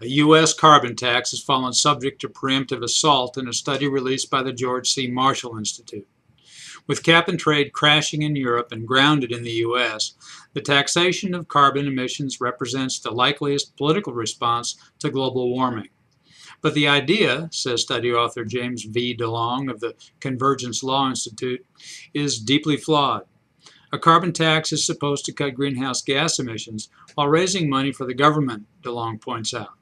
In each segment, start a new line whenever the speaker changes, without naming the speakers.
A U.S. carbon tax has fallen subject to preemptive assault in a study released by the George C. Marshall Institute. With cap and trade crashing in Europe and grounded in the U.S., the taxation of carbon emissions represents the likeliest political response to global warming. But the idea, says study author James V. DeLong of the Convergence Law Institute, is deeply flawed. A carbon tax is supposed to cut greenhouse gas emissions while raising money for the government, DeLong points out.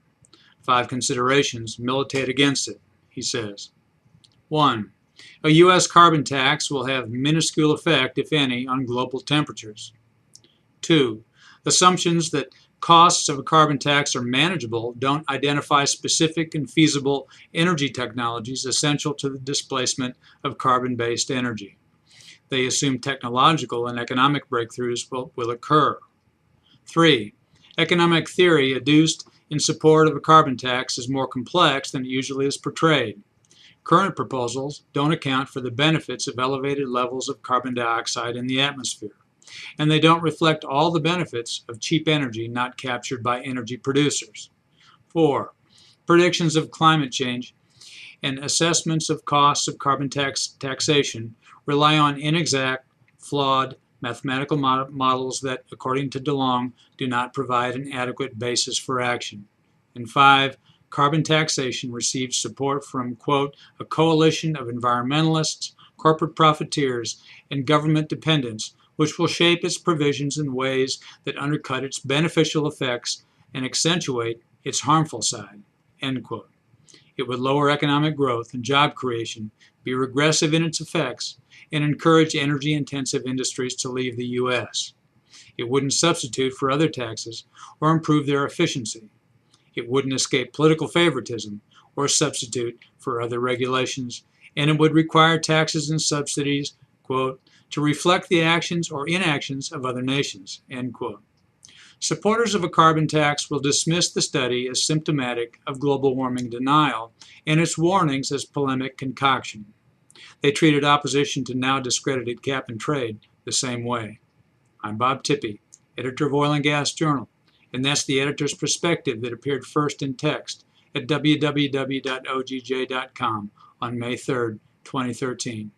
5 considerations militate against it, he says. 1. A U.S. carbon tax will have minuscule effect, if any, on global temperatures. 2. Assumptions that costs of a carbon tax are manageable don't identify specific and feasible energy technologies essential to the displacement of carbon-based energy. They assume technological and economic breakthroughs will occur. 3. Economic theory adduced in support of a carbon tax is more complex than it usually is portrayed. Current proposals don't account for the benefits of elevated levels of carbon dioxide in the atmosphere, and they don't reflect all the benefits of cheap energy not captured by energy producers. 4. Predictions of climate change and assessments of costs of carbon taxation rely on inexact, flawed mathematical models that, according to DeLong, do not provide an adequate basis for action. And 5. Carbon taxation receives support from, quote, a coalition of environmentalists, corporate profiteers, and government dependents, which will shape its provisions in ways that undercut its beneficial effects and accentuate its harmful side, end quote. It would lower economic growth and job creation, be regressive in its effects, and encourage energy-intensive industries to leave the U.S. It wouldn't substitute for other taxes or improve their efficiency. It wouldn't escape political favoritism or substitute for other regulations, and it would require taxes and subsidies, quote, to reflect the actions or inactions of other nations, end quote. Supporters of a carbon tax will dismiss the study as symptomatic of global warming denial and its warnings as polemic concoction. They treated opposition to now discredited cap and trade the same way. I'm Bob Tippie, editor of Oil and Gas Journal, and that's the editor's perspective that appeared first in text at www.ogj.com on May 3, 2013.